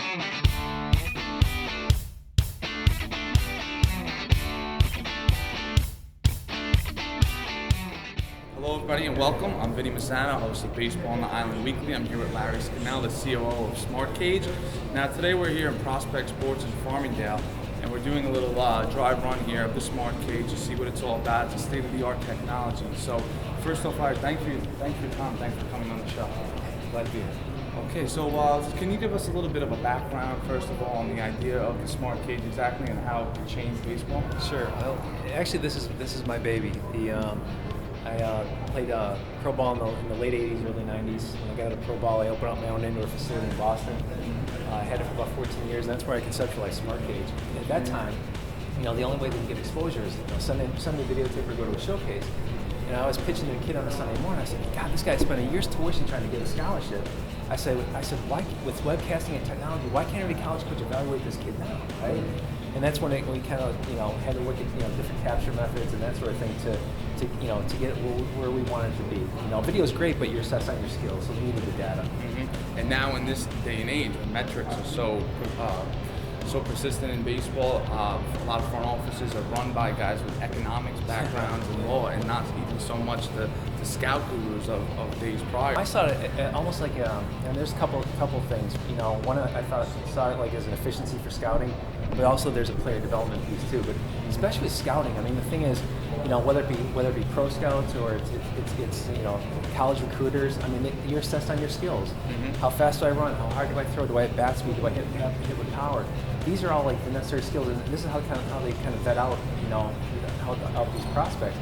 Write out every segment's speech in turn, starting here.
Hello everybody and welcome. I'm Vinny Messana, host of Baseball on the Island Weekly. I'm here with Larry Scannell, the COO of SmartKage. Now today we're here in Prospect Sports in Farmingdale, and we're doing a little drive run here of the SmartKage to see what it's all about. It's a state-of-the-art technology. So first off, Larry, thank you for your time. Thanks for coming on the show. Glad to be here. Okay, so can you give us a little bit of a background, first of all, on the idea of the SmartKage exactly and how it changed baseball? Sure. Well, actually, this is my baby. I played pro ball in the late 80s, early 90s. When I got out of pro ball, I opened up my own indoor facility in Boston. I had it for about 14 years, and that's where I conceptualized SmartKage. At that time, the only way they could get exposure is send me a videotape or go to a showcase. And I was pitching to a kid on a Sunday morning. I said, God, this guy spent a year's tuition trying to get a scholarship. I said, why, with webcasting and technology, why can't every college coach evaluate this kid now, right? And that's when we kind of, had to look at, different capture methods and that sort of thing to get where we wanted to be. Video is great, but you're assessing your skills, so we needed the data. Mm-hmm. And now in this day and age, metrics are so persistent in baseball. A lot of front offices are run by guys with economics backgrounds and law, and not even so much the scout gurus of days prior. I saw it almost like, and there's a couple things. One I saw it like as an efficiency for scouting, but also there's a player development piece too. But especially with scouting, the thing is, whether it be pro scouts or it's college recruiters. You're assessed on your skills. Mm-hmm. How fast do I run? How hard do I throw? Do I have bat speed? Do I hit with power? These are all like the necessary skills, and this is how they kind of vet out out these prospects.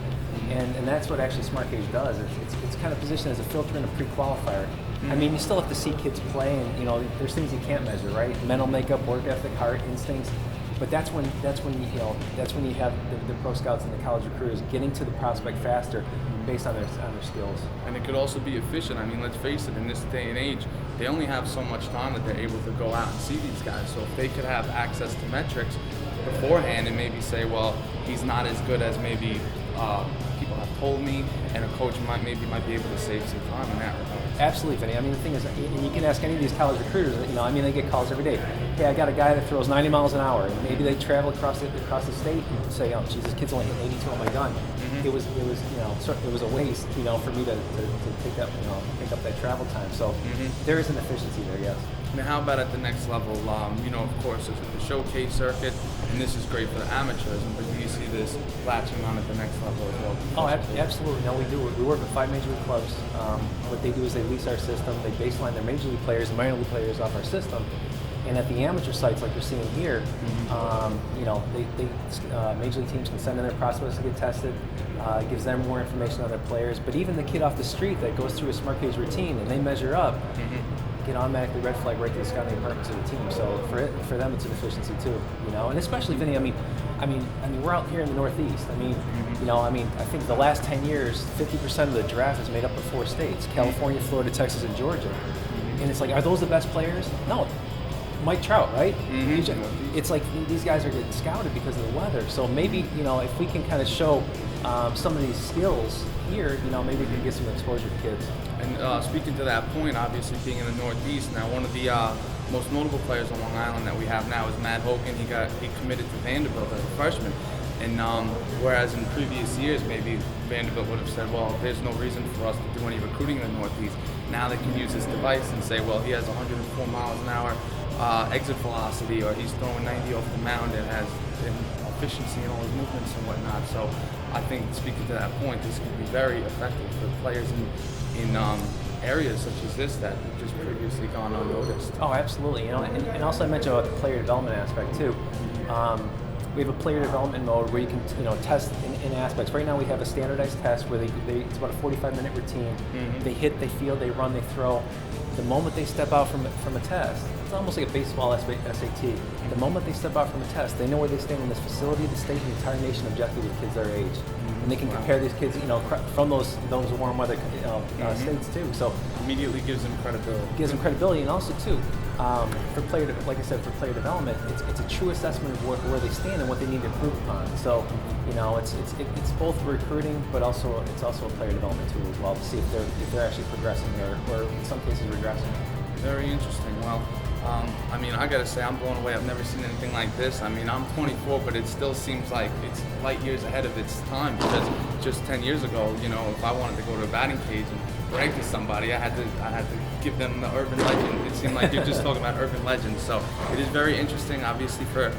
And that's what actually SmartKage does. It's kind of positioned as a filter and a pre-qualifier. Mm-hmm. You still have to see kids play, and there's things you can't measure, right? Mental makeup, work ethic, heart, instincts. But that's when you have the pro scouts and the college recruiters getting to the prospect faster based on their skills. And it could also be efficient. Let's face it, in this day and age, they only have so much time that they're able to go out and see these guys. So if they could have access to metrics beforehand and maybe say, well, he's not as good as maybe people have told me, and a coach might be able to save some time in that regard. Absolutely, Vinny. The thing is, and you can ask any of these college recruiters. They get calls every day. Hey, I got a guy that throws 90 miles an hour, and maybe they travel across the state and say, oh, geez, this kid's only hitting 82 on my gun. Mm-hmm. It was a waste, for me to pick up that travel time. So there is an efficiency there, yes. Now, how about at the next level? Of course, there's the showcase circuit, and this is great for the amateurs. But do you see this latching on at the next level as well? Oh, absolutely. No, we do. We work with 5 major league clubs. What they do is they lease our system. They baseline their major league players and minor league players off our system. And at the amateur sites, like you're seeing here, major league teams can send in their prospects to get tested. It gives them more information on their players. But even the kid off the street that goes through a SmartKage routine and they measure up, get automatically red flag right to the scouting departments of the team. So for them, it's an efficiency too. And especially Vinny. We're out here in the Northeast. I think the last 10 years, 50% of the draft is made up of 4 states: California, Florida, Texas, and Georgia. And it's like, are those the best players? No. Mike Trout, right? Mm-hmm. It's like these guys are getting scouted because of the weather. So maybe, if we can kind of show some of these skills here, maybe we can get some exposure to kids. And speaking to that point, obviously being in the Northeast, now one of the most notable players on Long Island that we have now is Matt Hogan. He committed to Vanderbilt as a freshman. And whereas in previous years, maybe Vanderbilt would have said, well, there's no reason for us to do any recruiting in the Northeast. Now they can use this device and say, well, he has 104 miles an hour exit velocity, or he's throwing 90 off the mound and has efficiency in all his movements and whatnot. So I think, speaking to that point, this could be very effective for players in areas such as this that have just previously gone unnoticed. Oh, absolutely. And also I mentioned about the player development aspect too. We have a player development mode where you can test in aspects. Right now we have a standardized test where it's about a 45-minute routine. Mm-hmm. They hit, they field, they run, they throw. The moment they step out from a test, it's almost like a baseball SAT. The moment they step out from a test, they know where they stand in this facility, the state, and the entire nation objective with kids their age. And they can compare these kids, from those warm weather states too. So immediately gives them credibility. And also too, for player development, it's a true assessment of where they stand and what they need to improve upon. So, it's both recruiting, but it's also a player development tool as well to see if they're actually progressing or in some cases regressing. Very interesting. Well, I mean, I gotta say, I'm blown away. I've never seen anything like this. I mean, I'm 24, but it still seems like it's light years ahead of its time, because just 10 years ago, you know, if I wanted to go to a batting cage and brag to somebody, I had to give them the urban legend. It seemed like you're just talking about urban legends. So it is very interesting, obviously, for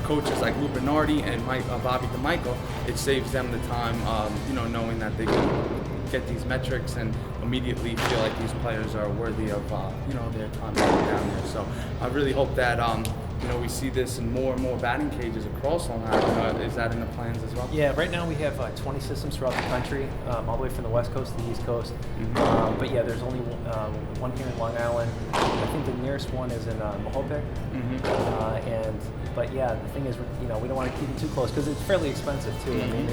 coaches like Lou Bernardi and Bobby DeMichael. It saves them the time, you know, knowing that they can get these metrics and immediately feel like these players are worthy of you know, their time down there. So I really hope that you know, we see this in more and more batting cages across Long Island. Is that in the plans as well? Yeah, right now we have 20 systems throughout the country, all the way from the West Coast to the East Coast. But yeah, there's only one here in Long Island. I think the nearest one is in Mahopac. But yeah, the thing is, you know, we don't want to keep it too close because it's fairly expensive too. I mean,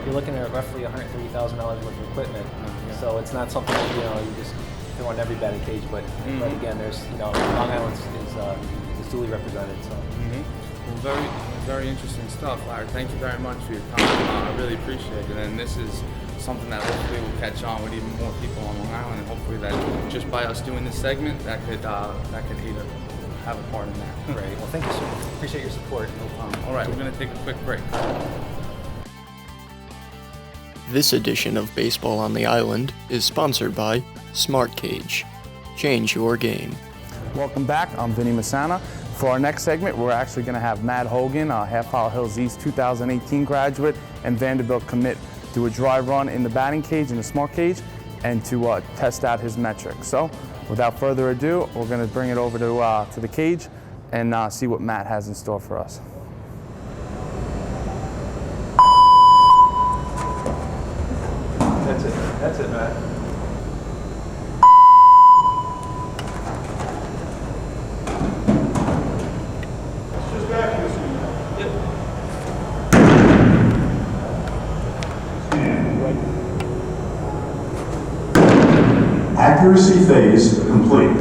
you're looking at roughly $130,000 worth of equipment. So it's not something that, you know, you just throw on every batting cage. But again, there's, you know, Long Island is duly represented. So. Well, very, very interesting stuff, Larry. Thank you very much for your time. I really appreciate it. And this is something that hopefully will catch on with even more people on Long Island, and hopefully that just by us doing this segment, that could either have a part in that. Great. Well, thank you so much. Appreciate your support. No problem. All right, we're going to take a quick break. This edition of Baseball on the Island is sponsored by SmartKage. Change your game. Welcome back. I'm Vinny Messana. For our next segment, we're actually going to have Matt Hogan, Half Hollow Hills East 2018 graduate and Vanderbilt commit, do a dry run in the batting cage, in the SmartKage, and to test out his metrics. So, without further ado, we're going to bring it over to the cage and see what Matt has in store for us. That's it, Matt. Accuracy phase complete.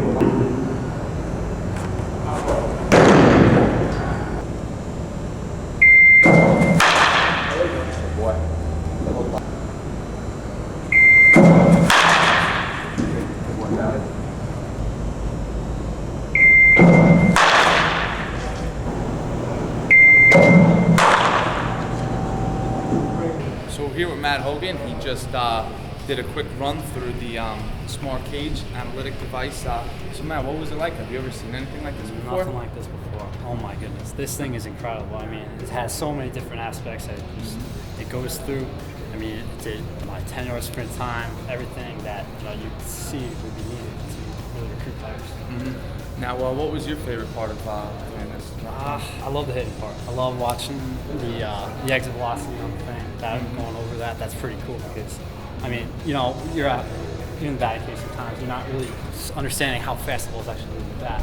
So we're here with Matt Hogan. He just did a quick run through the SmartKage analytic device. So Matt, what was it like? Have you ever seen anything like this before? Nothing like this before. Oh my goodness, this thing is incredible. I mean, it has so many different aspects. It goes through. I mean, it did my 10-yard sprint time, everything that you see would be needed to really recruit players. Now, what was your favorite part of doing this? I love the hitting part. I love watching the exit velocity on the thing. Going over that, that's pretty cool because, I mean, you're in the batting cage sometimes, you're not really understanding how fast the ball's actually leaving the bat.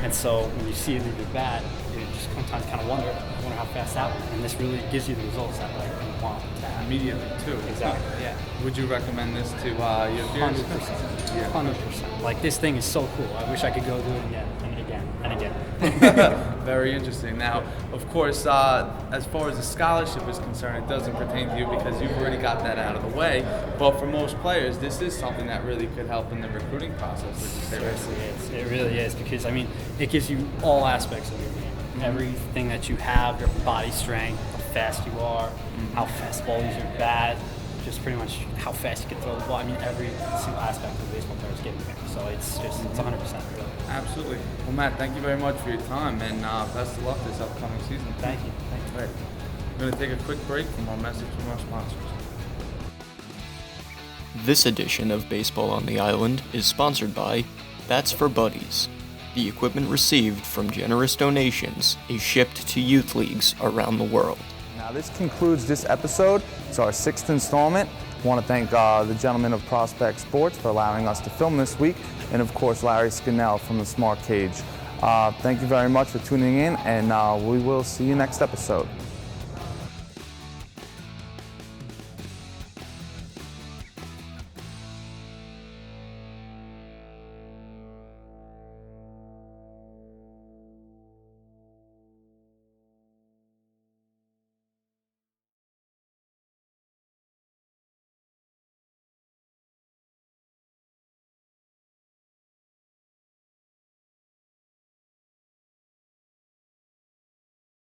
And so when you see it leave your bat, you just sometimes kind of wonder how fast that was. And this really gives you the results that you want to have. Immediately, too. Exactly, yeah. Would you recommend this to your peers? 100%. Yeah. 100%. Like, this thing is so cool. I wish I could go do it again and again and again. Very interesting. Now, of course, as far as the scholarship is concerned, it doesn't pertain to you because you've already got that out of the way. But for most players, this is something that really could help in the recruiting process. Would you say? Seriously, it really is because, I mean, it gives you all aspects of your game. Everything that you have, your body strength, how fast you are, how fast the ball leaves your bat, just pretty much how fast you can throw the ball. I mean, every single aspect of a baseball player is getting there. So it's 100% really. Absolutely. Well, Matt, thank you very much for your time, and best of luck this upcoming season. Thank you. All right. We're going to take a quick break from our message from our sponsors. This edition of Baseball on the Island is sponsored by That's for Buddies. The equipment received from generous donations is shipped to youth leagues around the world. Now this concludes this episode. It's our 6th installment. I want to thank the gentlemen of Prospect Sports for allowing us to film this week, and of course Larry Scannell from the SmartKage. Thank you very much for tuning in, and we will see you next episode.